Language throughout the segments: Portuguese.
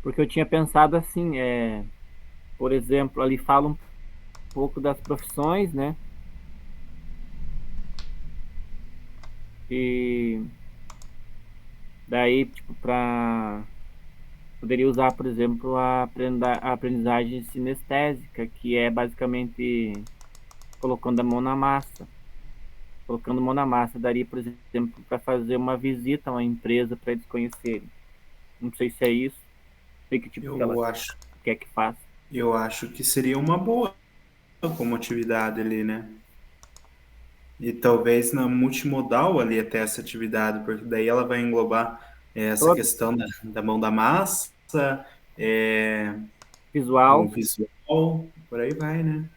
Porque eu tinha pensado assim, por exemplo, ali fala um pouco das profissões, né? E daí, tipo, poderia usar, por exemplo, a aprendizagem sinestésica, que é basicamente colocando a mão na massa. Colocando a mão na massa, daria, por exemplo, para fazer uma visita a uma empresa para eles conhecerem. Não sei se é isso. Não sei que tipo que ela Eu acho, quer que faça. eu acho que seria uma boa como atividade ali, né? E talvez na multimodal ali até essa atividade, porque daí ela vai englobar essa Todo questão da mão da massa, é, o visual. visual, por aí vai, né?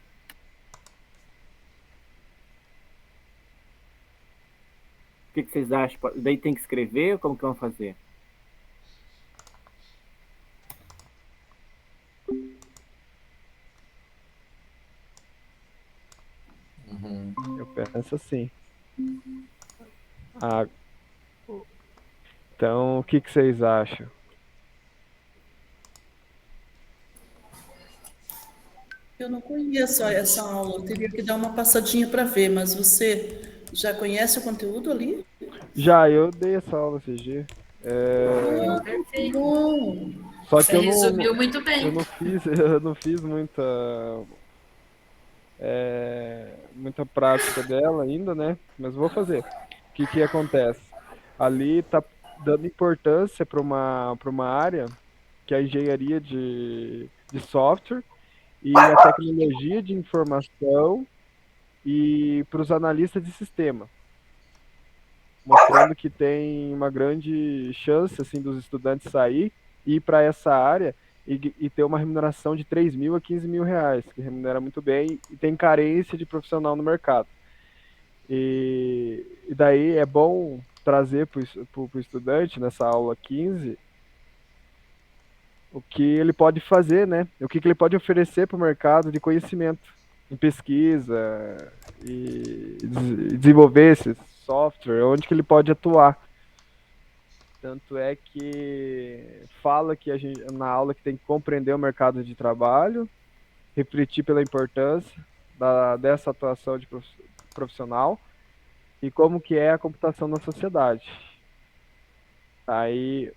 O que vocês acham? Daí tem que escrever ou como que vão fazer? Eu penso assim. Ah, então, o que que vocês acham? Eu não conheço essa aula, eu teria que dar uma passadinha para ver, mas você já conhece o conteúdo ali? Já, eu dei essa aula esses dias. Ah, que Perfeito. bom! Só Você que resumiu muito eu bem. não fiz, eu não fiz muita prática dela ainda, né? Mas vou fazer. O que que acontece? Ali tá dando importância para uma área que é a engenharia de software e a tecnologia de informação e para os analistas de sistema, mostrando que tem uma grande chance assim dos estudantes sair e ir para essa área e ter uma remuneração de 3 mil a 15 mil reais, que remunera muito bem e tem carência de profissional no mercado. E daí é bom trazer para o estudante nessa aula 15 o que ele pode fazer, né? O que ele pode oferecer para o mercado de conhecimento em pesquisa e desenvolver esse software, onde que ele pode atuar. Tanto é que fala que a gente, na aula que tem que compreender o mercado de trabalho, refletir pela importância dessa atuação de profissional e como que é a computação na sociedade. Aí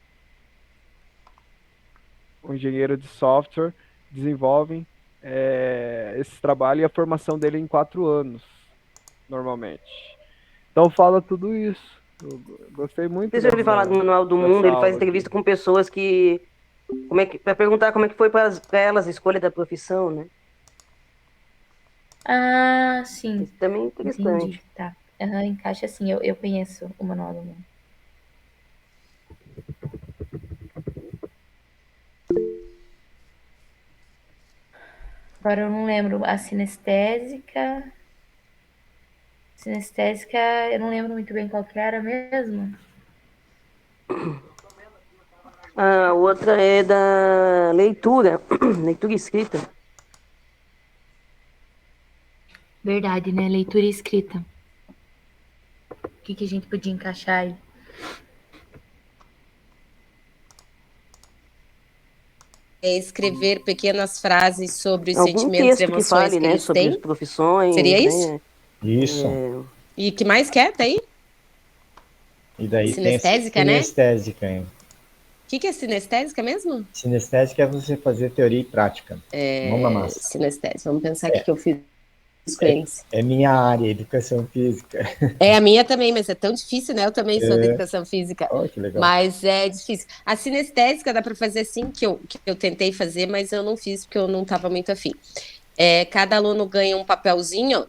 o engenheiro de software desenvolve esse trabalho e a formação dele é em 4 anos, normalmente. Então fala tudo isso. Eu gostei muito Você já ouviu falar do Manual do Mundo? dessa Ele faz aula aqui. entrevista com pessoas que. Para perguntar como é que foi para elas a escolha da profissão, né? Ah, sim. Isso também é Entendi. interessante. Tá. Aham, encaixa assim. Eu conheço o Manual do Mundo. Agora eu não lembro. A sinestésica. Sinestésica, eu não lembro muito bem qual que era mesmo. A outra é da leitura, leitura e escrita. Verdade, né? Leitura e escrita. O que que a gente podia encaixar aí? Escrever pequenas frases sobre os Algum sentimentos e texto que emoções fale, que né, eles sobre as têm. Seria profissões, isso? né? Isso. E que mais quer? Tá aí? E daí tem a Sinestésica, né? sinestésica, hein? O que é sinestésica mesmo? Sinestésica é você fazer teoria e prática. Mão na massa. Sinestésica. Vamos pensar o que eu fiz com eles. É minha área, educação física. É a minha também, mas é tão difícil, né? Eu também sou da educação física, Oh, que legal. mas é difícil. A sinestésica dá para fazer assim, que eu tentei fazer, mas eu não fiz porque eu não estava muito afim. Cada aluno ganha um papelzinho,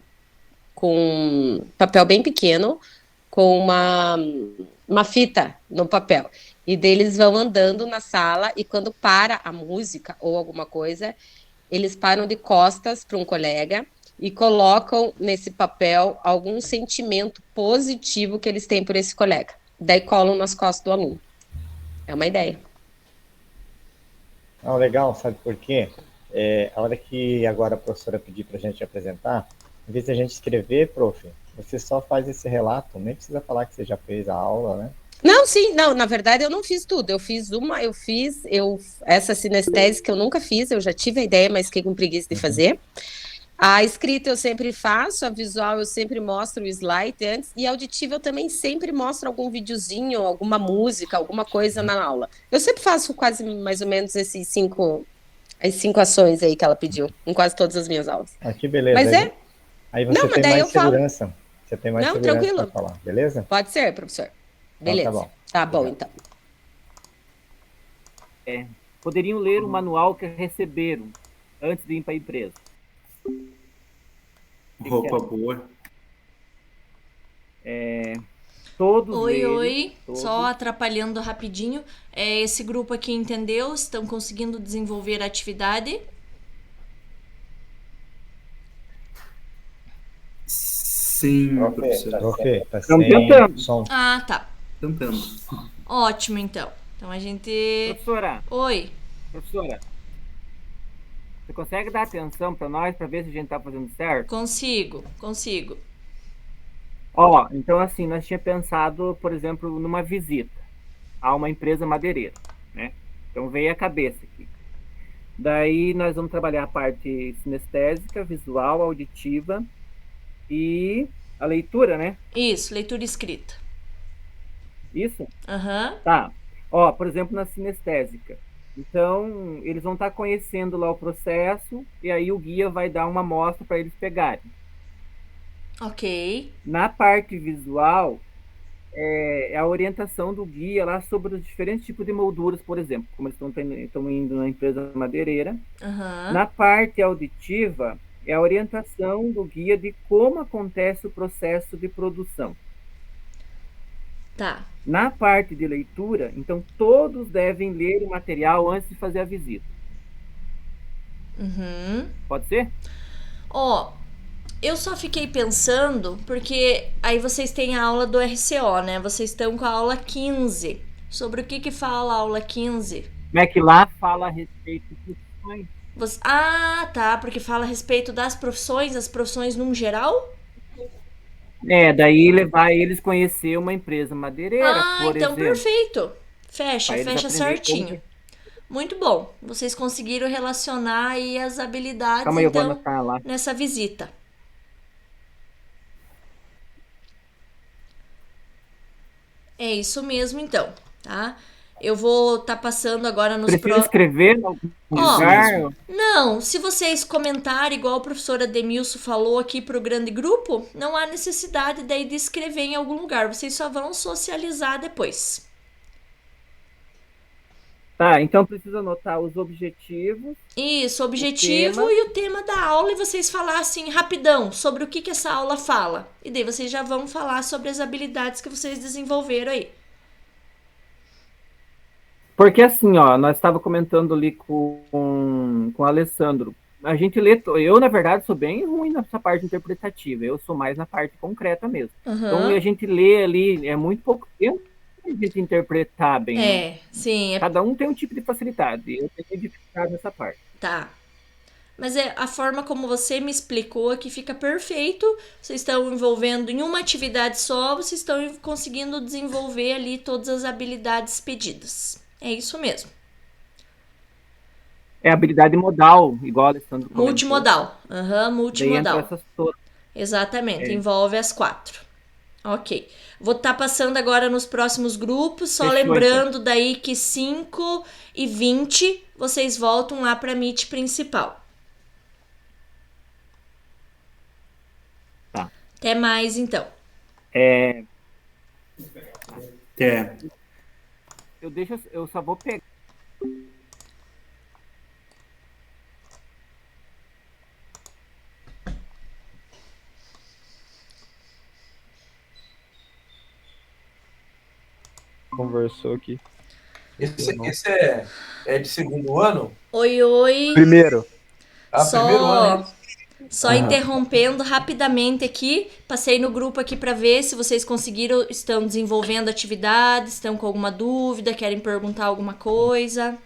com um papel bem pequeno, com uma fita no papel. E deles vão andando na sala, e quando para a música ou alguma coisa, eles param de costas para um colega e colocam nesse papel algum sentimento positivo que eles têm por esse colega. Daí colam nas costas do aluno. É uma ideia. Ah, legal, sabe por quê? A hora que agora a professora pedir para a gente apresentar, em vez de a gente escrever, prof, você só faz esse relato, nem precisa falar que você já fez a aula, né? Não, sim, não, na verdade eu não fiz tudo. Essa sinestésica eu nunca fiz, eu já tive a ideia, mas fiquei com preguiça de fazer. A escrita eu sempre faço, a visual eu sempre mostro o slide antes, e a auditiva eu também sempre mostro algum videozinho, alguma música, alguma coisa na aula. Eu sempre faço quase mais ou menos as 5 ações aí que ela pediu, em quase todas as minhas aulas. Que beleza. Mas aí você não, mas tem daí mais eu falo. segurança. Você tem mais Não, segurança tranquilo. para falar, beleza? Pode ser, professor. Beleza. Então, Tá bom, Obrigado. então. Poderiam ler o manual que receberam antes de ir para a empresa. Roupa boa. Todos Oi, lerem, oi. todos. Só atrapalhando rapidinho. Esse grupo aqui entendeu? Estão conseguindo desenvolver a atividade? Sim, professora. Profe, tá Estamos sem tentando. som. Ah, tá. Tentando. Ótimo, então. Então a gente... Professora, Oi. você consegue dar atenção para nós para ver se a gente está fazendo certo? Consigo. Então assim, nós tínhamos pensado, por exemplo, numa visita a uma empresa madeireira, né? Então veio a cabeça aqui. Daí nós vamos trabalhar a parte sinestésica, visual, auditiva e a leitura, né? Isso, leitura escrita. Isso? Aham. Tá. Por exemplo, na sinestésica. Então, eles vão estar conhecendo lá o processo e aí o guia vai dar uma amostra para eles pegarem. Ok. Na parte visual, é a orientação do guia lá sobre os diferentes tipos de molduras, por exemplo, como eles estão indo na empresa madeireira. Aham. Na parte auditiva, é a orientação do guia de como acontece o processo de produção. Tá. Na parte de leitura, então todos devem ler o material antes de fazer a visita. Uhum. Pode ser? Eu só fiquei pensando, porque aí vocês têm a aula do RCO, né? Vocês estão com a aula 15. Sobre o que fala a aula 15? Como é que lá fala a respeito de profissões? Ah, tá, porque fala a respeito das profissões, as profissões num geral? Daí levar eles conhecer uma empresa madeireira, por então exemplo. perfeito. Pra eles Fecha aprenderem certinho. Muito bom. Vocês conseguiram relacionar aí as habilidades, Calma aí, eu vou então, anotar lá. nessa visita. É isso mesmo, então, tá? Eu vou estar passando agora nos Precisa escrever no lugar? Não, se vocês comentarem, igual a professora Demilson falou aqui para o grande grupo, não há necessidade daí de escrever em algum lugar. Vocês só vão socializar depois. Tá, então precisa anotar os objetivos. Isso, o objetivo e o tema da aula, e vocês falar assim rapidão sobre o que essa aula fala. E daí vocês já vão falar sobre as habilidades que vocês desenvolveram aí. Porque assim, nós estávamos comentando ali com o Alessandro. A gente lê, eu na verdade sou bem ruim nessa parte interpretativa, eu sou mais na parte concreta mesmo. Então a gente lê ali, é muito pouco tempo a gente interpretar bem. Sim. Cada um tem um tipo de facilidade, eu tenho dificuldade nessa parte. Tá. Mas a forma como você me explicou aqui fica perfeito. Vocês estão envolvendo em uma atividade só, vocês estão conseguindo desenvolver ali todas as habilidades pedidas. É isso mesmo. É habilidade modal, igual o Alessandro comentou. Multimodal. Multimodal. Daí entra essas todas. Exatamente, envolve as 4. Ok. Vou estar passando agora nos próximos grupos, só lembrando daí que 5 e 20 vocês voltam lá para a Meet principal. Tá. Até mais, então. Eu só vou pegar. Conversou aqui. Esse é de segundo ano? Oi. Primeiro. Primeiro ano. Só interrompendo rapidamente aqui, passei no grupo aqui para ver se vocês conseguiram, estão desenvolvendo atividades, estão com alguma dúvida, querem perguntar alguma coisa.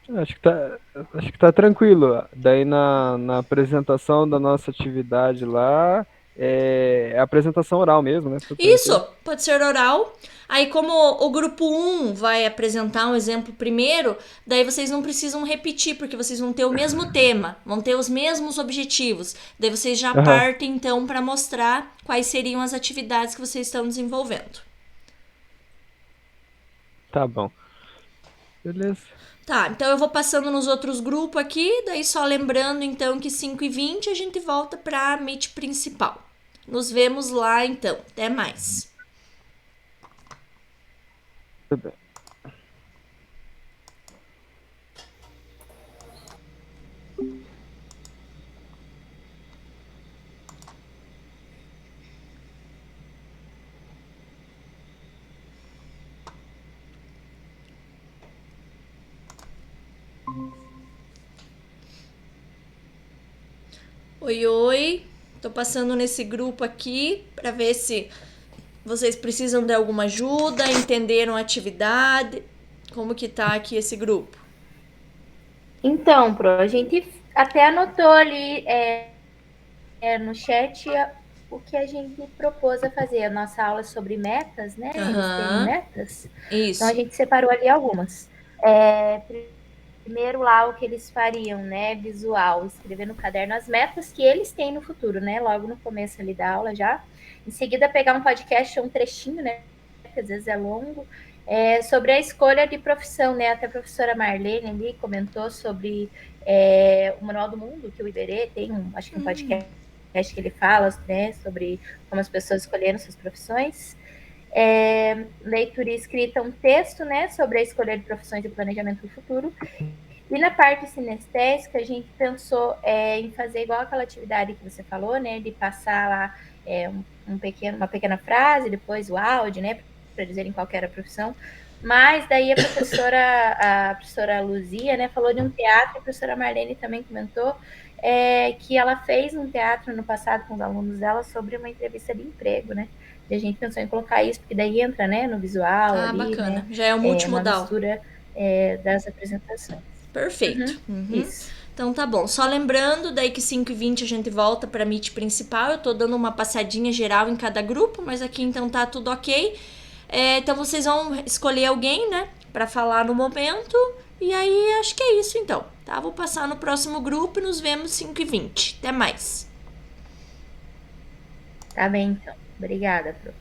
Acho que tá tranquilo. Daí na apresentação da nossa atividade lá, é a apresentação oral mesmo, né? Tudo Isso, tranquilo. pode ser oral. Aí, como o grupo 1 vai apresentar um exemplo primeiro, daí vocês não precisam repetir, porque vocês vão ter o mesmo tema, vão ter os mesmos objetivos. Daí vocês já Aham. partem, então, para mostrar quais seriam as atividades que vocês estão desenvolvendo. Tá bom. Beleza. Tá, então eu vou passando nos outros grupos aqui, daí só lembrando, então, que 5h20 a gente volta para a Meet principal. Nos vemos lá, então. Até mais. Tudo bem. Oi, oi. Tô passando nesse grupo aqui para ver se vocês precisam de alguma ajuda, entenderam a atividade. Como que tá aqui esse grupo? Então, Pro, a gente até anotou ali no chat o que a gente propôs a fazer. A nossa aula sobre metas, né? Eles têm metas. Isso. Então, a gente separou ali algumas. Primeiro lá o que eles fariam, né? Visual, escrever no caderno as metas que eles têm no futuro, né? Logo no começo ali da aula já. Em seguida, pegar um podcast, um trechinho, né? Que às vezes é longo, sobre a escolha de profissão, né? Até a professora Marlene ali comentou sobre o Manual do Mundo, que o Iberê tem, acho que um podcast que ele fala, né? Sobre como as pessoas escolheram suas profissões. Leitura e escrita, um texto, né, sobre a escolha de profissões e planejamento do futuro. E na parte sinestésica, a gente pensou em fazer igual aquela atividade que você falou, né, de passar lá uma pequena frase, depois o áudio, né, para dizerem qual era a profissão. Mas daí a professora Luzia, né, falou de um teatro, a professora Marlene também comentou que ela fez um teatro no passado com os alunos dela sobre uma entrevista de emprego, né? E a gente pensou em colocar isso, porque daí entra, né, no visual ali, bacana. né? Já é um multimodal. Uma mistura das apresentações. Perfeito. Isso. Então tá bom. Só lembrando, daí que 5h20 a gente volta para a Meet principal. Eu tô dando uma passadinha geral em cada grupo, mas aqui então tá tudo ok. Então vocês vão escolher alguém, né, para falar no momento. E aí acho que é isso então, tá? Vou passar no próximo grupo e nos vemos 5h20. Até mais. Tá bem então. Obrigada, Pro.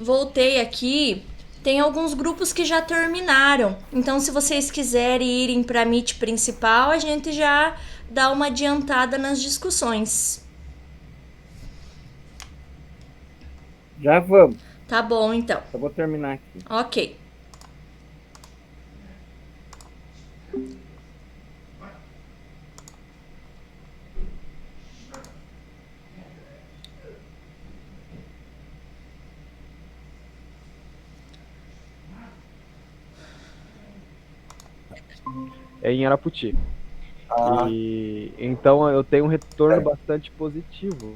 Voltei aqui. Tem alguns grupos que já terminaram. Então, se vocês quiserem irem para a Meet principal, a gente já dá uma adiantada nas discussões. Já vamos. Tá bom, então. Só vou terminar aqui. Ok. Em Araputi. E então eu tenho um retorno bastante positivo,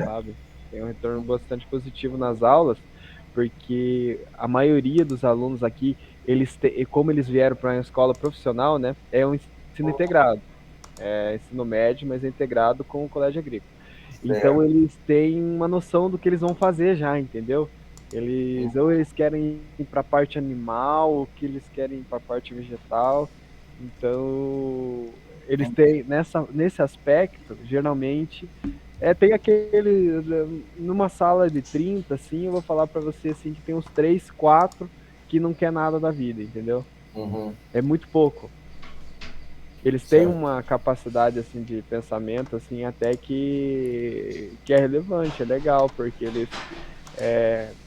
sabe? Tenho um retorno bastante positivo nas aulas, porque a maioria dos alunos aqui, como eles vieram para uma escola profissional, né, é um ensino integrado, é ensino médio, mas é integrado com o colégio agrícola. Então eles têm uma noção do que eles vão fazer já, entendeu? Ou eles querem ir para a parte animal, ou que eles querem ir para a parte vegetal. Então, eles têm, nesse aspecto, geralmente, tem aquele, numa sala de 30, assim, eu vou falar para você, assim, que tem uns 3, 4 que não quer nada da vida, entendeu? É muito pouco. Eles têm Certo. uma capacidade assim de pensamento assim até que é relevante, é legal, porque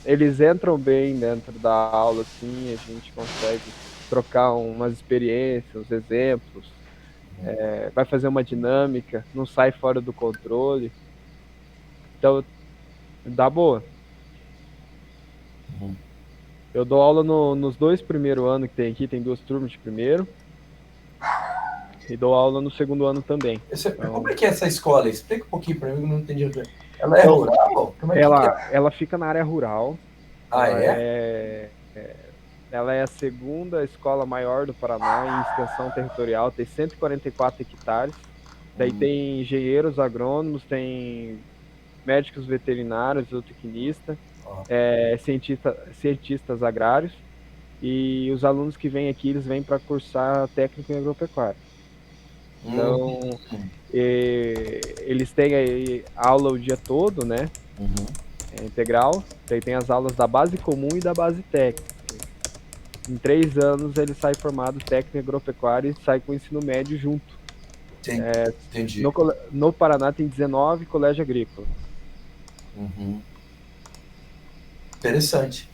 eles entram bem dentro da aula assim, a gente consegue trocar umas experiências, uns exemplos, vai fazer uma dinâmica, não sai fora do controle. Então, dá boa. Uhum. Eu dou aula nos 2 primeiros anos que tem aqui, tem 2 turmas de primeiro. E dou aula no segundo ano também. Como é que é essa escola? Explica um pouquinho para mim, eu não entendi. Ela é Então, rural? Como é que é? ela fica na área rural. Ah, Ela é a segunda escola maior do Paraná em extensão territorial, tem 144 hectares. Daí tem engenheiros agrônomos, tem médicos veterinários, zootecnistas, cientistas agrários. E os alunos que vêm aqui, eles vêm para cursar técnico em agropecuária. Então, eles têm aí aula o dia todo, né? É integral. Daí tem as aulas da base comum e da base técnica. Em 3 anos ele sai formado técnico em agropecuária e sai com o ensino médio junto. Entendi. No Paraná tem 19 colégios agrícolas. Interessante.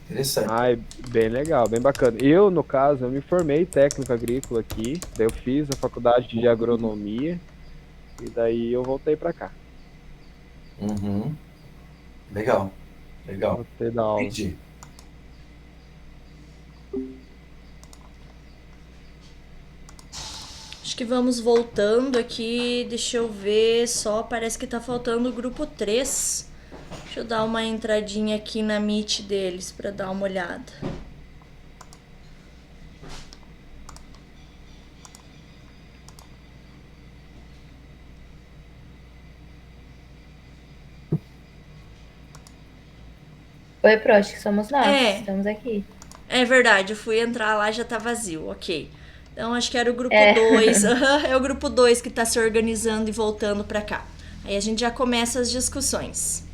Ah, é bem legal, bem bacana. Eu, no caso, eu me formei técnico agrícola aqui, daí eu fiz a faculdade de agronomia e daí eu voltei para cá. Legal. Voltei da aula. Entendi. Acho que vamos voltando aqui, deixa eu ver, só parece que tá faltando o grupo 3. Deixa eu dar uma entradinha aqui na Meet deles para dar uma olhada. Oi, Prost, que somos nós. É. Estamos aqui. É verdade, eu fui entrar lá e já tá vazio, ok. Então acho que era o grupo 2. É o grupo 2 que tá se organizando e voltando para cá. Aí a gente já começa as discussões.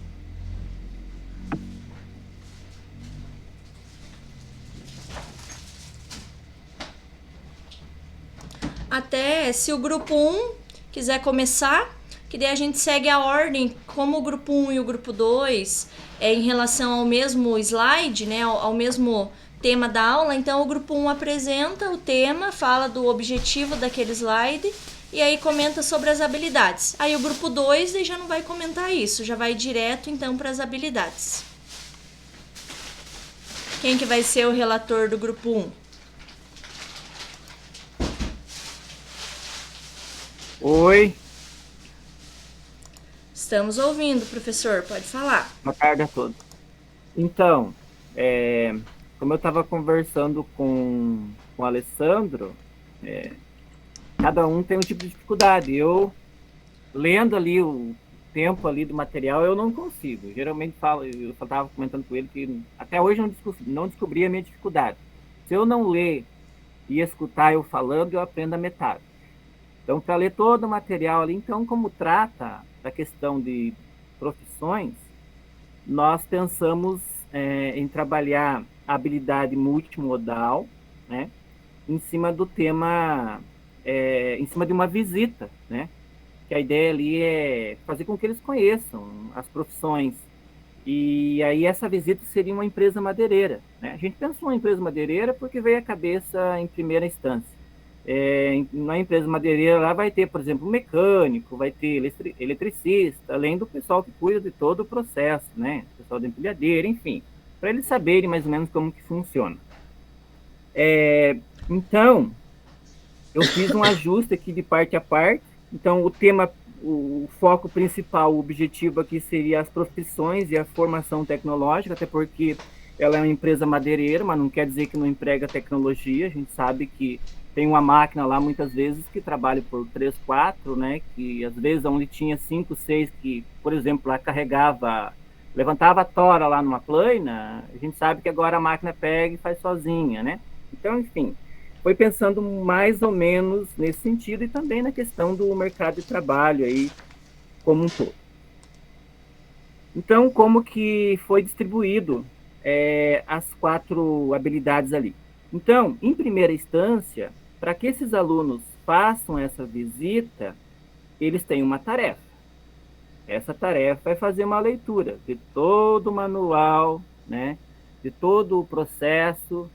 Até se o grupo 1 quiser começar, que daí a gente segue a ordem, como o grupo 1 e o grupo 2 é em relação ao mesmo slide, né, ao mesmo tema da aula. Então o grupo 1 apresenta o tema, fala do objetivo daquele slide e aí comenta sobre as habilidades. Aí o grupo 2 já não vai comentar isso, já vai direto então para as habilidades. Quem que vai ser o relator do grupo 1? Oi, Estamos ouvindo, professor, pode falar. boa tarde a todos. Então, como eu estava conversando com o Alessandro, cada um tem um tipo de dificuldade. Eu, lendo ali o tempo ali do material, eu não consigo. Geralmente eu só estava comentando com ele que até hoje eu não descobri a minha dificuldade. Se eu não ler e escutar eu falando, eu aprendo a metade. Então, para ler todo o material ali, então, como trata da questão de profissões, nós pensamos em trabalhar a habilidade multimodal, né, em cima do tema, em cima de uma visita, né, que a ideia ali é fazer com que eles conheçam as profissões. E aí essa visita seria uma empresa madeireira, né? A gente pensou em empresa madeireira porque veio à cabeça em primeira instância. Na empresa madeireira lá vai ter, por exemplo, um mecânico, vai ter eletricista, além do pessoal que cuida de todo o processo, né? O pessoal da empilhadeira, enfim, para eles saberem mais ou menos como que funciona. Então, eu fiz um ajuste aqui de parte a parte. Então, o tema, o foco principal, o objetivo aqui seria as profissões e a formação tecnológica, até porque ela é uma empresa madeireira, mas não quer dizer que não emprega tecnologia. A gente sabe que tem uma máquina lá, muitas vezes, que trabalha por 3, 4, né? Que às vezes onde tinha 5, 6, que, por exemplo, lá levantava a tora lá numa plana, a gente sabe que agora a máquina pega e faz sozinha, né? Então, enfim, foi pensando mais ou menos nesse sentido e também na questão do mercado de trabalho aí como um todo. Então, como que foi distribuído as 4 habilidades ali? Então, em primeira instância, para que esses alunos façam essa visita, eles têm uma tarefa. Essa tarefa é fazer uma leitura de todo o manual, né, de todo o processo,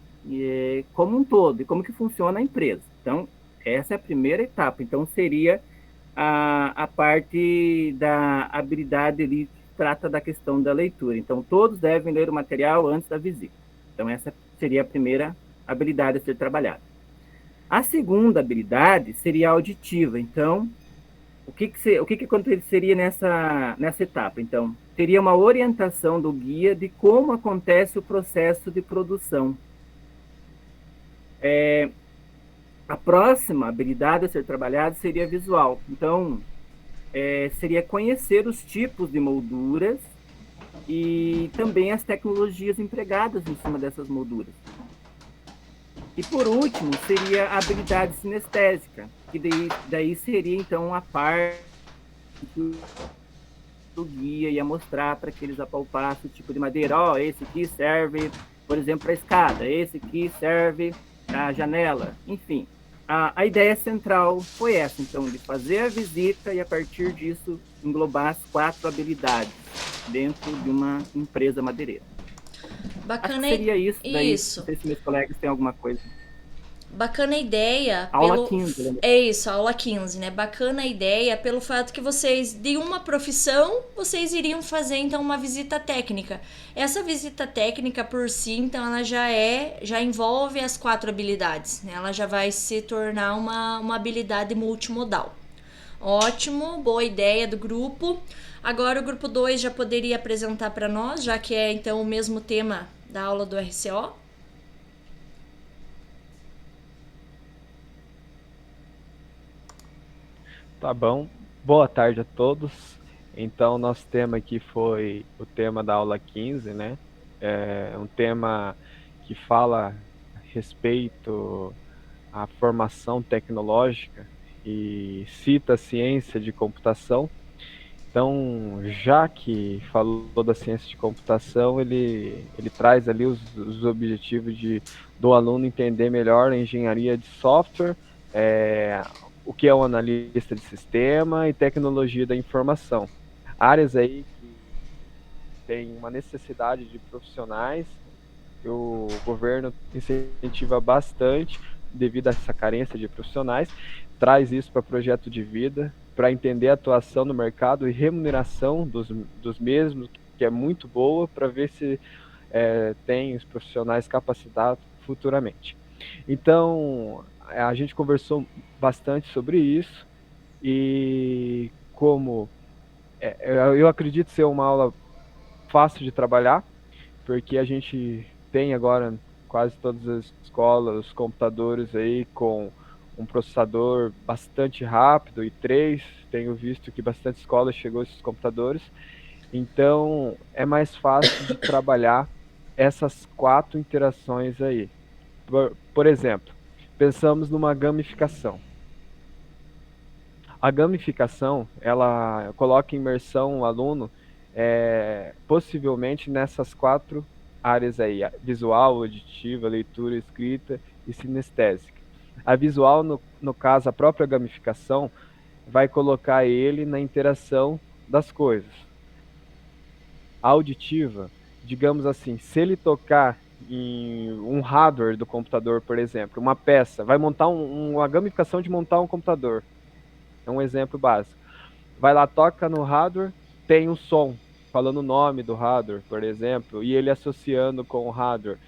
como um todo, e como que funciona a empresa. Então, essa é a primeira etapa. Então, seria a parte da habilidade ali que trata da questão da leitura. Então, todos devem ler o material antes da visita. Então, essa seria a primeira habilidade a ser trabalhada. A segunda habilidade seria a auditiva. Então, o que aconteceria nessa etapa? Então, teria uma orientação do guia de como acontece o processo de produção. A próxima habilidade a ser trabalhada seria visual. Então, seria conhecer os tipos de molduras e também as tecnologias empregadas em cima dessas molduras. E por último, seria a habilidade sinestésica, que daí seria então a parte do guia ia mostrar para que eles apalpassem o tipo de madeira. Ó, esse aqui serve, por exemplo, para a escada, esse aqui serve para a janela, enfim. A ideia central foi essa, então, de fazer a visita e a partir disso englobar as 4 habilidades dentro de uma empresa madeireira. Bacana. Acho que seria isso. Daí, Isso. não sei se meus colegas têm alguma coisa. Bacana a ideia. Aula 15, né? É isso, aula 15, né? Bacana a ideia pelo fato que vocês, de uma profissão, vocês iriam fazer, então, uma visita técnica. Essa visita técnica, por si, então, ela já envolve as 4 habilidades, né? Ela já vai se tornar uma habilidade multimodal. Ótimo, boa ideia do grupo. Agora o grupo 2 já poderia apresentar para nós, já que é, então, o mesmo tema da aula do RCO. Tá bom. Boa tarde a todos. Então, nosso tema aqui foi o tema da aula 15, né? É um tema que fala a respeito à formação tecnológica e cita a ciência de computação. Então, já que falou da ciência de computação, ele traz ali os objetivos do aluno entender melhor a engenharia de software, o que é um analista de sistema e tecnologia da informação. Áreas aí que tem uma necessidade de profissionais, que o governo incentiva bastante devido a essa carência de profissionais, traz isso para projeto de vida, para entender a atuação no mercado e remuneração dos mesmos, que é muito boa, para ver se tem os profissionais capacitados futuramente. Então, a gente conversou bastante sobre isso e como eu acredito ser uma aula fácil de trabalhar, porque a gente tem agora quase todas as escolas, os computadores aí com um processador bastante rápido, i3, tenho visto que bastante escolas chegou a esses computadores, então é mais fácil de trabalhar essas 4 interações aí. Por exemplo, pensamos numa gamificação. A gamificação, ela coloca em imersão o aluno possivelmente nessas 4 áreas aí, visual, auditiva, leitura, escrita e sinestésica. A visual, no caso, a própria gamificação, vai colocar ele na interação das coisas. A auditiva, digamos assim, se ele tocar em um hardware do computador, por exemplo, uma peça, vai montar uma gamificação de montar um computador. É um exemplo básico. Vai lá, toca no hardware, tem um som, falando o nome do hardware, por exemplo, e ele associando com o hardware.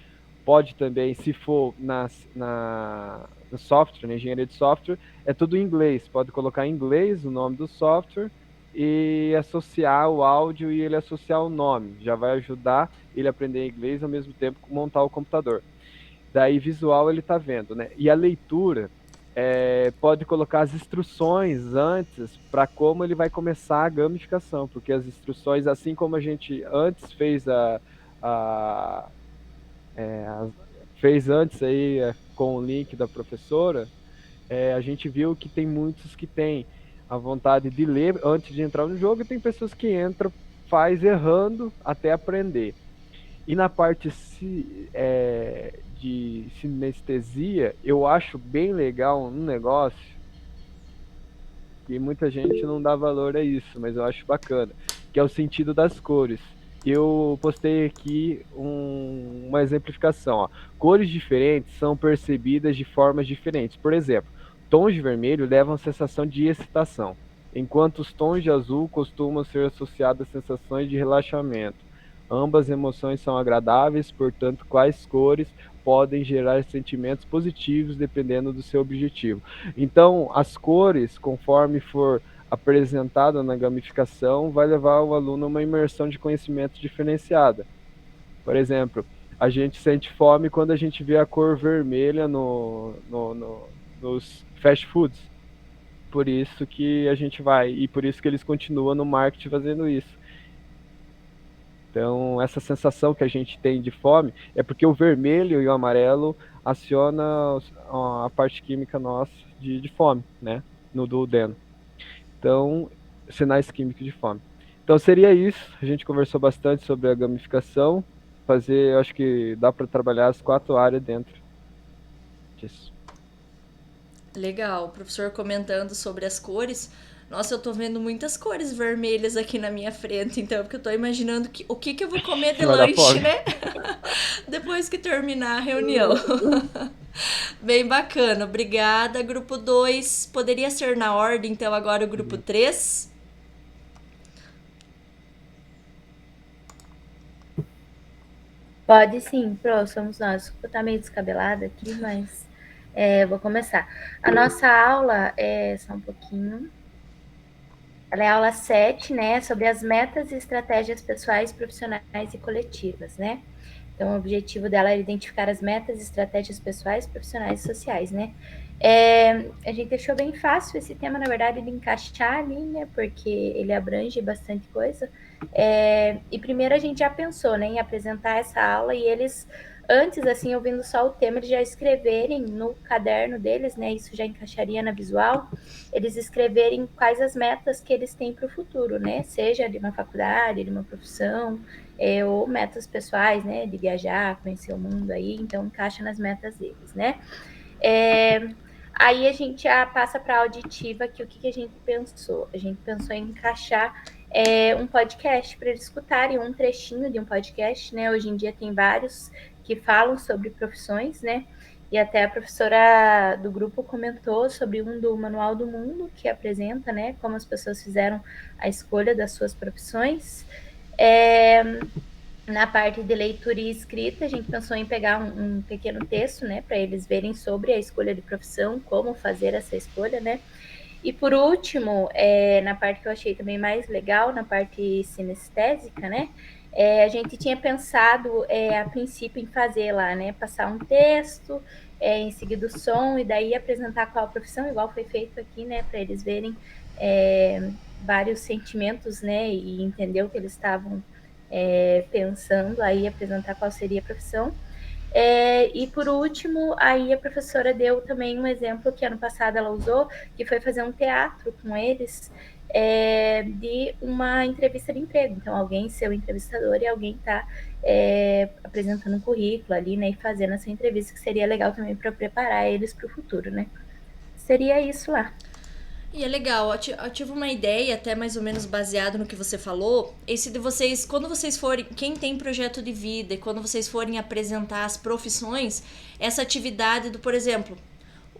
Pode também, se for no software, na engenharia de software, é tudo em inglês. Pode colocar em inglês o nome do software e associar o áudio e ele associar o nome. Já vai ajudar ele a aprender inglês ao mesmo tempo que montar o computador. Daí visual ele está vendo, né? E a leitura, pode colocar as instruções antes para como ele vai começar a gamificação, porque as instruções, assim como a gente antes fez fez antes aí com o link da professora, a gente viu que tem muitos que têm a vontade de ler antes de entrar no jogo e tem pessoas que entram, faz errando até aprender. E na parte de sinestesia, eu acho bem legal um negócio que muita gente não dá valor a isso, mas eu acho bacana, que é o sentido das cores. Eu postei aqui uma exemplificação. Ó. Cores diferentes são percebidas de formas diferentes. Por exemplo, tons de vermelho levam a sensação de excitação, enquanto os tons de azul costumam ser associados a sensações de relaxamento. Ambas emoções são agradáveis, portanto, quais cores podem gerar sentimentos positivos dependendo do seu objetivo. Então, as cores, conforme for apresentada na gamificação, vai levar o aluno a uma imersão de conhecimento diferenciada. Por exemplo, a gente sente fome quando a gente vê a cor vermelha nos fast foods. Por isso que a gente vai, e por isso que eles continuam no marketing fazendo isso. Então, essa sensação que a gente tem de fome é porque o vermelho e o amarelo acionam a parte química nossa de fome, né? No duodeno. Então, sinais químicos de fome. Então, seria isso. A gente conversou bastante sobre a gamificação. Eu acho que dá para trabalhar as 4 áreas dentro disso. Legal, o professor comentando sobre as cores. Nossa, eu tô vendo muitas cores vermelhas aqui na minha frente, então, porque eu tô imaginando o que eu vou comer de lanche, né? Depois que terminar a reunião. Bem bacana, obrigada. Grupo 2, poderia ser na ordem, então, agora o grupo 3? Pode sim, Pro, somos nós. Eu tá meio descabelada aqui, mas vou começar. A nossa aula só um pouquinho. Ela é a aula 7, né, sobre as metas e estratégias pessoais, profissionais e coletivas, né? Então, o objetivo dela é identificar as metas e estratégias pessoais, profissionais e sociais, né? A gente deixou bem fácil esse tema, na verdade, de encaixar ali, né? Porque ele abrange bastante coisa. E primeiro a gente já pensou, né, em apresentar essa aula e eles, antes, assim, ouvindo só o tema, eles já escreverem no caderno deles, né? Isso já encaixaria na visual. Eles escreverem quais as metas que eles têm para o futuro, né? Seja de uma faculdade, de uma profissão, ou metas pessoais, né? De viajar, conhecer o mundo aí. Então, encaixa nas metas deles, né? Aí a gente já passa para a auditiva, que o que a gente pensou? A gente pensou em encaixar um podcast para eles escutarem, um trechinho de um podcast, né? Hoje em dia tem vários que falam sobre profissões, né? E até a professora do grupo comentou sobre um do Manual do Mundo, que apresenta, né, como as pessoas fizeram a escolha das suas profissões. Na parte de leitura e escrita, a gente pensou em pegar um pequeno texto, né, para eles verem sobre a escolha de profissão, como fazer essa escolha, né. E por último, na parte que eu achei também mais legal, na parte sinestésica, né, a gente tinha pensado a princípio em fazer lá, né, passar um texto, em seguida o som, e daí apresentar qual a profissão, igual foi feito aqui, né, para eles verem vários sentimentos, né, e entender o que eles estavam pensando, aí apresentar qual seria a profissão. E por último, aí a professora deu também um exemplo que ano passado ela usou, que foi fazer um teatro com eles, de uma entrevista de emprego. Então, alguém ser o entrevistador e alguém está apresentando um currículo ali, né, e fazendo essa entrevista, que seria legal também para preparar eles para o futuro, né. Seria isso lá. E é legal, eu tive uma ideia, até mais ou menos baseado no que você falou, esse de vocês, quando vocês forem, quem tem projeto de vida, e quando vocês forem apresentar as profissões, essa atividade do, por exemplo,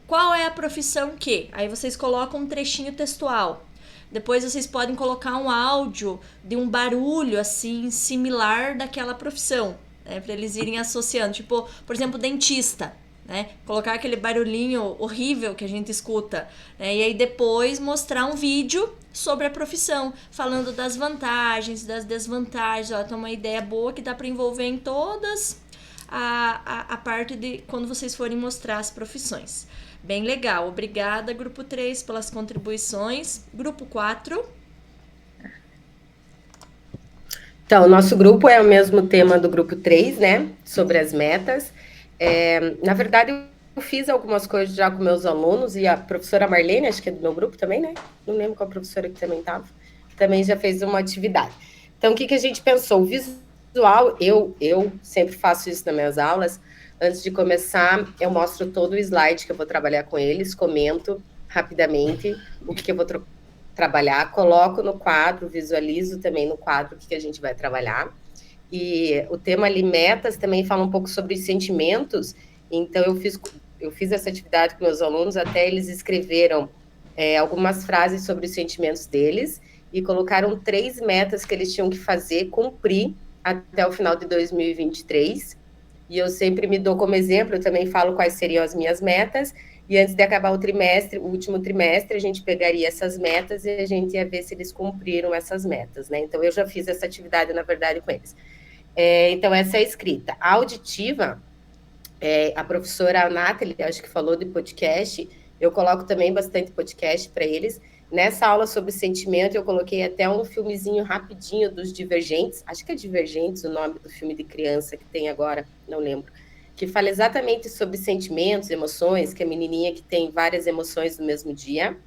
qual é a profissão que? Aí vocês colocam um trechinho textual. Depois vocês podem colocar um áudio de um barulho, assim, similar daquela profissão, né, para eles irem associando. Tipo, por exemplo, dentista. Né? Colocar aquele barulhinho horrível que a gente escuta, né? E aí depois mostrar um vídeo sobre a profissão, falando das vantagens, das desvantagens. Ó, tem uma ideia boa que dá para envolver em todas a parte de quando vocês forem mostrar as profissões. Bem legal, obrigada grupo 3 pelas contribuições. Grupo 4. Então, o nosso grupo é o mesmo tema do grupo 3, né? Sobre as metas. Na verdade, eu fiz algumas coisas já com meus alunos e a professora Marlene, acho que é do meu grupo também, né? Não lembro qual professora que também estava, também já fez uma atividade. Então, o que a gente pensou? O visual, eu sempre faço isso nas minhas aulas. Antes de começar, eu mostro todo o slide que eu vou trabalhar com eles, comento rapidamente o que eu vou trabalhar, coloco no quadro, visualizo também no quadro o que a gente vai trabalhar. E o tema ali, metas, também fala um pouco sobre os sentimentos. Então, eu fiz essa atividade com meus alunos, até eles escreveram algumas frases sobre os sentimentos deles e colocaram 3 metas que eles tinham que fazer, cumprir até o final de 2023. E eu sempre me dou como exemplo, eu também falo quais seriam as minhas metas, e antes de acabar o trimestre, o último trimestre, a gente pegaria essas metas e a gente ia ver se eles cumpriram essas metas, né? Então, eu já fiz essa atividade, na verdade, com eles. Então, essa é a escrita. A auditiva, a professora Nathalie, acho que falou de podcast, eu coloco também bastante podcast para eles. Nessa aula sobre sentimento, eu coloquei até um filmezinho rapidinho dos Divergentes, acho que é Divergentes o nome do filme de criança que tem agora, não lembro, que fala exatamente sobre sentimentos, emoções, que é a menininha que tem várias emoções no mesmo dia.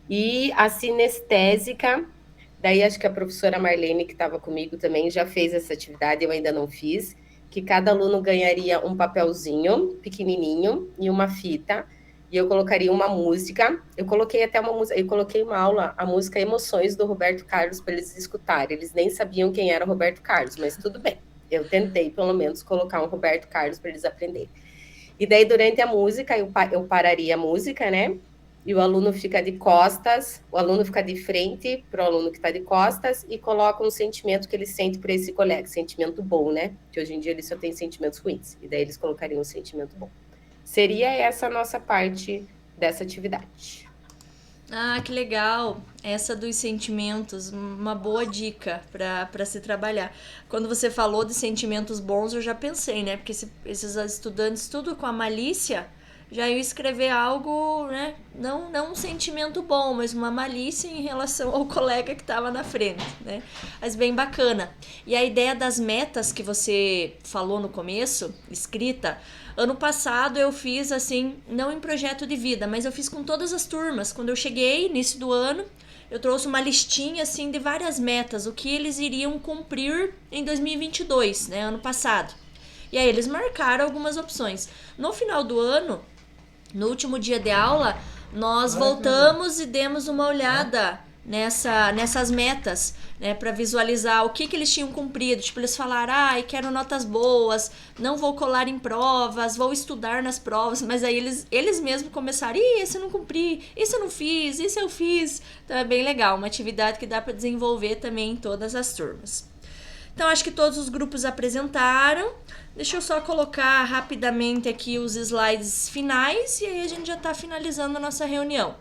E a sinestésica, daí acho que a professora Marlene, que estava comigo também, já fez essa atividade, eu ainda não fiz, que cada aluno ganharia um papelzinho pequenininho e uma fita, e eu colocaria uma música, eu coloquei até uma música, eu coloquei uma aula, a música Emoções, do Roberto Carlos, para eles escutarem. Eles nem sabiam quem era o Roberto Carlos, mas tudo bem. Eu tentei, pelo menos, colocar um Roberto Carlos para eles aprenderem. E daí, durante a música, eu pararia a música, né? E o aluno fica de costas, o aluno fica de frente para o aluno que está de costas e coloca um sentimento que ele sente por esse colega, sentimento bom, né? Que hoje em dia eles só têm sentimentos ruins. E daí eles colocariam um sentimento bom. Seria essa a nossa parte dessa atividade. Ah, que legal! Essa dos sentimentos, uma boa dica para se trabalhar. Quando você falou de sentimentos bons, eu já pensei, né? Porque esses estudantes, tudo com a malícia, já iam escrever algo, né? Não um sentimento bom, mas uma malícia em relação ao colega que estava na frente, né? Mas bem bacana. E a ideia das metas que você falou no começo, escrita, ano passado eu fiz assim, não em projeto de vida, mas eu fiz com todas as turmas. Quando eu cheguei, início do ano, eu trouxe uma listinha assim de várias metas, o que eles iriam cumprir em 2022, né, ano passado. E aí eles marcaram algumas opções. No final do ano, no último dia de aula, nós voltamos e demos uma olhada nessas metas, né, para visualizar o que eles tinham cumprido. Tipo, eles falaram, quero notas boas, não vou colar em provas, vou estudar nas provas, mas aí eles mesmos começaram, esse eu não cumpri, isso eu não fiz, isso eu fiz. Então é bem legal, uma atividade que dá para desenvolver também em todas as turmas. Então, acho que todos os grupos apresentaram. Deixa eu só colocar rapidamente aqui os slides finais e aí a gente já está finalizando a nossa reunião.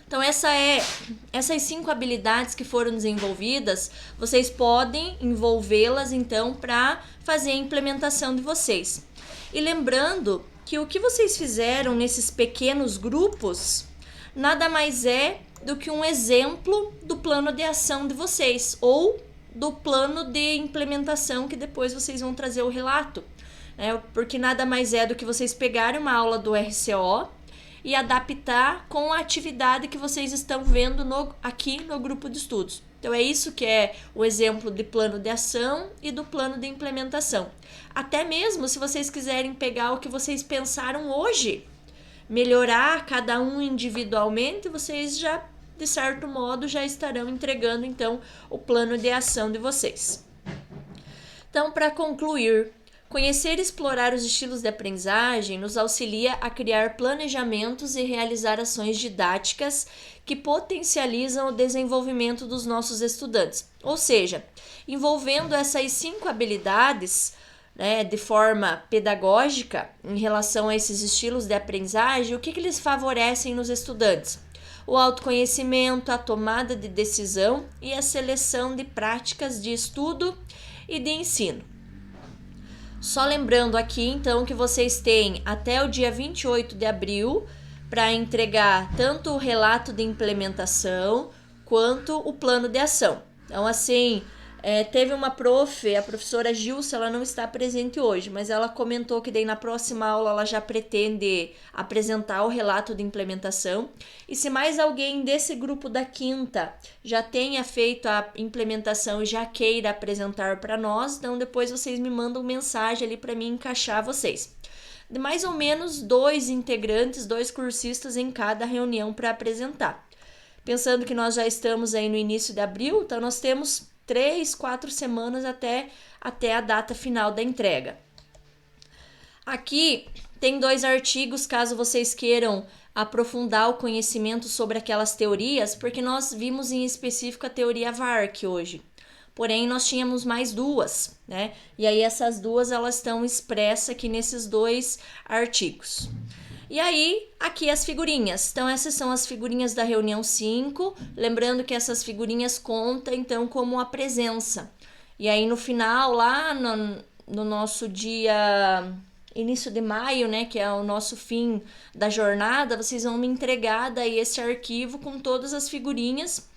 Então, essas 5 habilidades que foram desenvolvidas, vocês podem envolvê-las, então, para fazer a implementação de vocês. E lembrando que o que vocês fizeram nesses pequenos grupos, nada mais é do que um exemplo do plano de ação de vocês, ou do plano de implementação que depois vocês vão trazer o relato, né? Porque nada mais é do que vocês pegarem uma aula do RCO e adaptar com a atividade que vocês estão vendo aqui no grupo de estudos. Então, é isso que é o exemplo de plano de ação e do plano de implementação. Até mesmo se vocês quiserem pegar o que vocês pensaram hoje, melhorar cada um individualmente, vocês já, de certo modo, já estarão entregando, então, o plano de ação de vocês. Então, para concluir, conhecer e explorar os estilos de aprendizagem nos auxilia a criar planejamentos e realizar ações didáticas que potencializam o desenvolvimento dos nossos estudantes. Ou seja, envolvendo essas 5 habilidades, né, de forma pedagógica em relação a esses estilos de aprendizagem, o que eles favorecem nos estudantes? O autoconhecimento, a tomada de decisão e a seleção de práticas de estudo e de ensino. Só lembrando aqui, então, que vocês têm até o dia 28 de abril para entregar tanto o relato de implementação quanto o plano de ação. Então, assim, teve uma a professora Gilson, ela não está presente hoje, mas ela comentou que daí na próxima aula ela já pretende apresentar o relato de implementação. E se mais alguém desse grupo da quinta já tenha feito a implementação e já queira apresentar para nós, então depois vocês me mandam mensagem ali para mim encaixar vocês. De mais ou menos 2 integrantes, 2 cursistas em cada reunião para apresentar. Pensando que nós já estamos aí no início de abril, então nós temos 3, 4 semanas até a data final da entrega. Aqui tem 2 artigos, caso vocês queiram aprofundar o conhecimento sobre aquelas teorias, porque nós vimos em específico a teoria Vark hoje. Porém, nós tínhamos mais 2, né? E aí essas 2, elas estão expressas aqui nesses 2 artigos. E aí, aqui as figurinhas. Então, essas são as figurinhas da reunião 5. Lembrando que essas figurinhas contam, então, como a presença. E aí, no final, lá no nosso dia... início de maio, né, que é o nosso fim da jornada, vocês vão me entregar daí esse arquivo com todas as figurinhas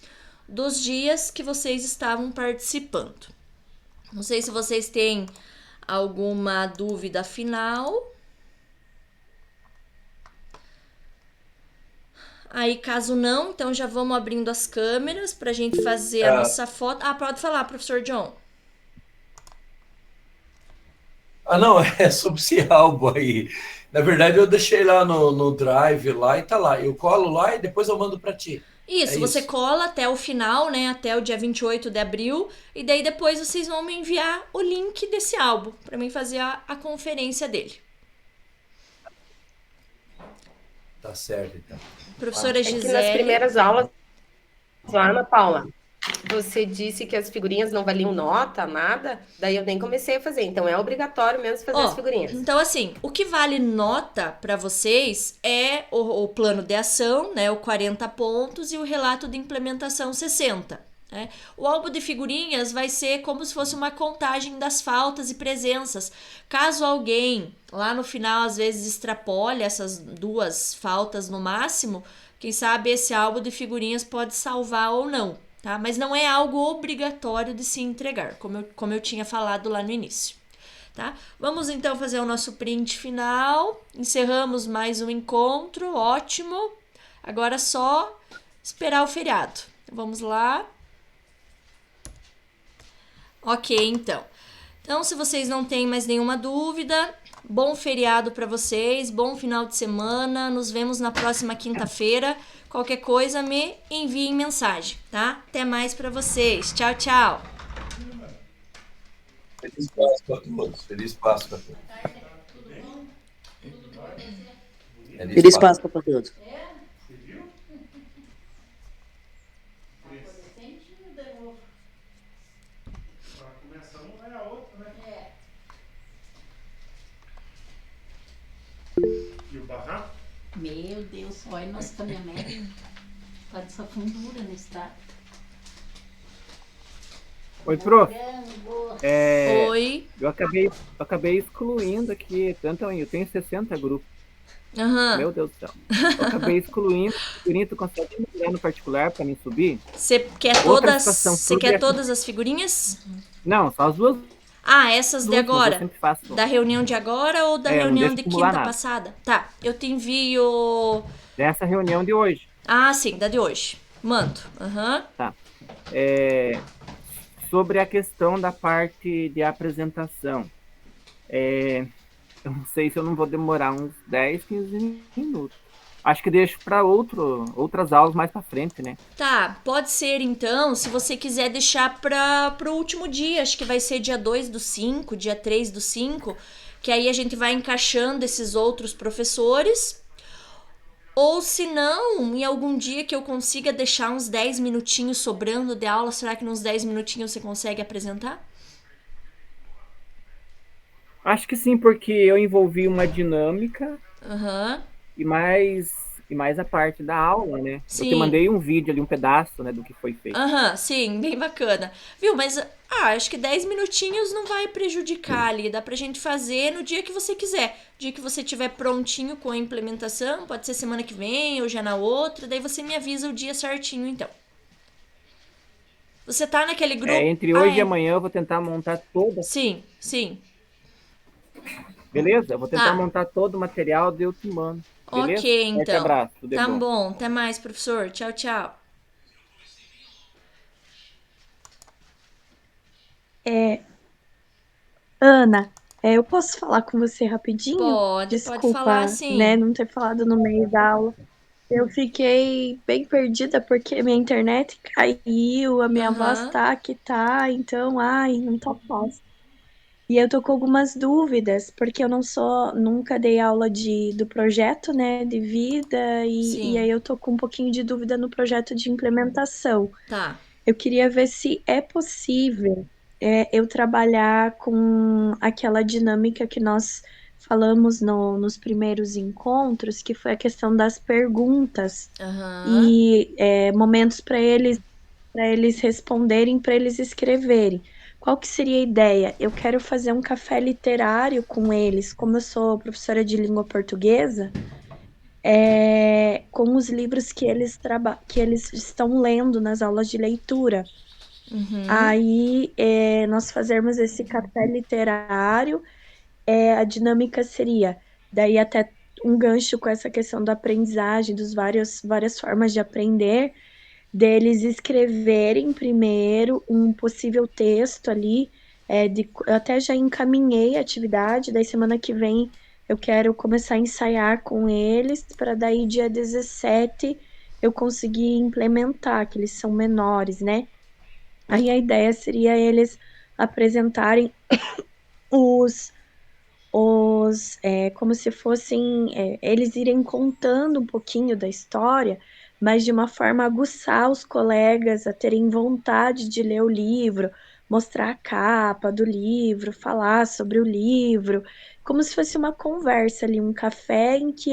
dos dias que vocês estavam participando. Não sei se vocês têm alguma dúvida final. Aí, caso não, então já vamos abrindo as câmeras para a gente fazer a nossa foto. Ah, pode falar, professor John. Não, é sobre esse álbum aí. Na verdade, eu deixei lá no Drive lá e tá lá. Eu colo lá e depois eu mando para ti. Isso, você cola até o final, né? Até o dia 28 de abril. E daí depois vocês vão me enviar o link desse álbum para mim fazer a conferência dele. Tá certo, então. Professora Que nas Gisele. primeiras aulas, Ana Paula, você disse que as figurinhas não valiam nota, nada, daí eu nem comecei a fazer. Então é obrigatório mesmo fazer as figurinhas. Então, assim, o que vale nota para vocês é o plano de ação, né? O 40 pontos e o relato de implementação 60. Né? O álbum de figurinhas vai ser como se fosse uma contagem das faltas e presenças. Caso alguém lá no final às vezes extrapole essas 2 faltas no máximo, quem sabe esse álbum de figurinhas pode salvar ou não. Tá? Mas não é algo obrigatório de se entregar, como eu tinha falado lá no início. Tá? Vamos então fazer o nosso print final. Encerramos mais um encontro, ótimo. Agora é só esperar o feriado. Vamos lá. Ok, então. Então, se vocês não têm mais nenhuma dúvida, bom feriado para vocês, bom final de semana. Nos vemos na próxima quinta-feira. Qualquer coisa, me enviem mensagem, tá? Até mais para vocês. Tchau, tchau. Feliz Páscoa a todos. Feliz Páscoa a todos. Feliz Páscoa para todos. E o barraco? Meu Deus, olha nosso caminhamento. Olha essa fundura na estrada. Oi, prof. Oi. Eu acabei excluindo aqui, tanto eu tenho 60 grupos. Uhum. Meu Deus do céu. Eu acabei excluindo. Tu consegue me ligar no particular para mim subir? Você quer todas as figurinhas? Não, só as 2. Essas de agora? Da reunião de agora ou da reunião de quinta passada? Tá, eu te envio... Dessa reunião de hoje. Sim, da de hoje. Mando. Tá. Sobre a questão da parte de apresentação. Eu não sei se eu não vou demorar uns 10, 15 minutos. Acho que deixo para outras aulas mais para frente, né? Tá, pode ser então, se você quiser deixar para o último dia, acho que vai ser dia 2/5, dia 3/5, que aí a gente vai encaixando esses outros professores. Ou se não, em algum dia que eu consiga deixar uns 10 minutinhos sobrando de aula, será que nos 10 minutinhos você consegue apresentar? Acho que sim, porque eu envolvi uma dinâmica. E mais a parte da aula, né? Sim. Eu te mandei um vídeo ali, um pedaço, né, do que foi feito. Sim, bem bacana. Viu, mas acho que 10 minutinhos não vai prejudicar ali, dá pra gente fazer no dia que você quiser. Dia que você tiver prontinho com a implementação, pode ser semana que vem ou já na outra, daí você me avisa o dia certinho, então. Você tá naquele grupo... Entre hoje e amanhã eu vou tentar montar toda... Sim. Beleza? Eu vou tentar montar todo o material e eu te mando. Beleza? Ok, então. Abraço, tá bom. Até mais, professor. Tchau, tchau. Ana, eu posso falar com você rapidinho? Pode Desculpa, falar sim. Né, não ter falado no meio da aula. Eu fiquei bem perdida porque minha internet caiu, a minha voz Aham. tá que tá, então, ai, não tá fácil. E eu tô com algumas dúvidas, porque eu não sou, nunca dei aula do projeto, né, de vida, e Sim. aí eu tô com um pouquinho de dúvida no projeto de implementação. Tá. Eu queria ver se é possível eu trabalhar com aquela dinâmica que nós falamos nos primeiros encontros, que foi a questão das perguntas Aham. e momentos para eles responderem, para eles escreverem. Qual que seria a ideia? Eu quero fazer um café literário com eles, como eu sou professora de língua portuguesa, com os livros que eles estão lendo nas aulas de leitura. Uhum. Aí, nós fazermos esse café literário, a dinâmica seria, daí até um gancho com essa questão da aprendizagem, dos várias formas de aprender, deles escreverem primeiro um possível texto ali, eu até já encaminhei a atividade, daí semana que vem eu quero começar a ensaiar com eles, para daí dia 17 eu conseguir implementar, que eles são menores, né? Aí a ideia seria eles apresentarem os, como se fossem, eles irem contando um pouquinho da história, mas de uma forma a aguçar os colegas a terem vontade de ler o livro, mostrar a capa do livro, falar sobre o livro, como se fosse uma conversa ali, um café em que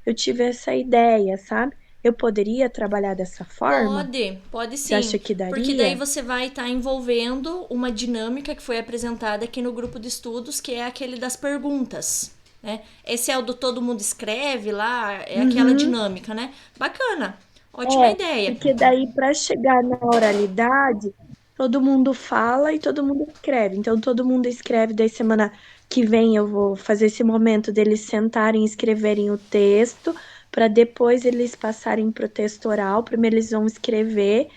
eu tive essa ideia, sabe? Eu poderia trabalhar dessa forma? Pode Você sim. acha que Porque daí daria? você vai estar envolvendo uma dinâmica que foi apresentada aqui no grupo de estudos, que é aquele das perguntas, né? Esse é o do todo mundo escreve lá, é aquela Uhum. dinâmica, né? Bacana. Ótima ideia. Porque daí para chegar na oralidade, todo mundo fala e todo mundo escreve. Então todo mundo escreve, daí semana que vem eu vou fazer esse momento deles sentarem e escreverem o texto, para depois eles passarem para o texto oral. Primeiro eles vão escrever,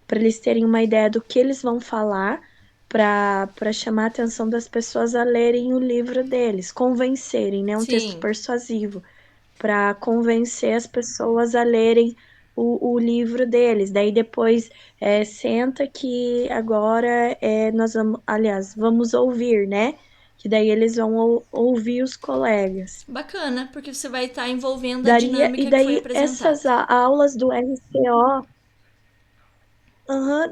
para eles terem uma ideia do que eles vão falar, para chamar a atenção das pessoas a lerem o livro deles, convencerem, né? Um texto Sim. persuasivo, para convencer as pessoas a lerem o livro deles. Daí depois senta que agora nós vamos, aliás, vamos ouvir, né? Que daí eles vão ouvir os colegas. Bacana, porque você vai estar envolvendo a E dinâmica que foi daí apresentada. essas aulas do RCO,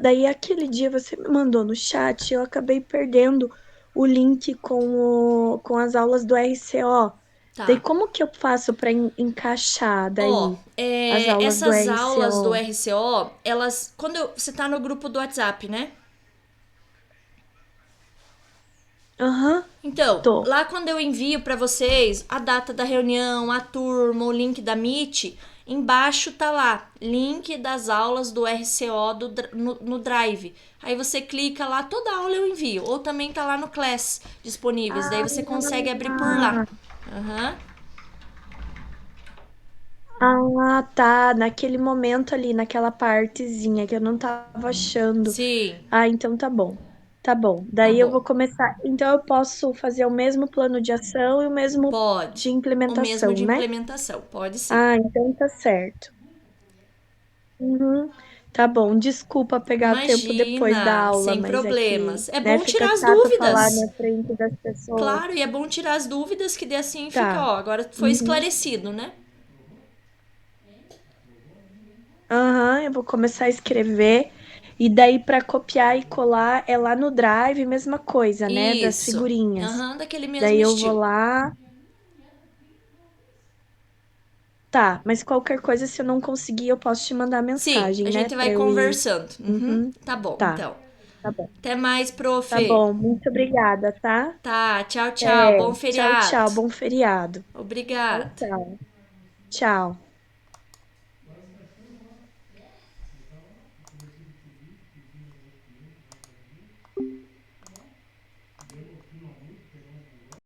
daí aquele dia você me mandou no chat, eu acabei perdendo o link com as aulas do RCO. Daí Tá. como que eu faço para encaixar Ó, daí as aulas do essas aulas do RCO? RCO, elas. Você tá no grupo do WhatsApp, né? Aham. Então, Tô. lá quando eu envio para vocês a data da reunião, a turma, o link da Meet, embaixo tá lá, link das aulas do RCO no Drive. Aí você clica lá, toda aula eu envio. Ou também tá lá no Class disponíveis, daí você consegue abrir por lá. Aham. Ah, tá. Naquele momento ali, naquela partezinha que eu não tava achando. Sim. Ah, então tá bom. Tá bom. Tá Daí eu bom. vou começar. Então eu posso fazer o mesmo plano de ação e o mesmo de Pode. O mesmo implementação, de né? implementação, pode sim. Ah, então tá certo. Uhum. Tá bom. Desculpa pegar tempo depois da Imagina, aula, sem mas é que, problemas. É né, bom fica tirar as chato falar dúvidas. na frente das pessoas. Claro, e é bom tirar as dúvidas, que daí assim fica, Tá. ó, agora foi Uhum. esclarecido, né? Aham, eu vou começar a escrever. E daí, para copiar e colar, é lá no Drive, mesma coisa, né? Das Isso. figurinhas. Aham, daquele mesmo Daí eu vou estilo. lá. Tá, mas qualquer coisa, se eu não conseguir, eu posso te mandar Sim, mensagem, a né? gente Pra vai eu ir. conversando. Uhum, Uhum. tá bom, Tá, então. tá bom. Até mais, Tá prof. bom, muito obrigada, tá? Tá, tchau, tchau. Bom Tchau, feriado. tchau. Bom feriado. Tchau, Obrigada. tchau. Tchau.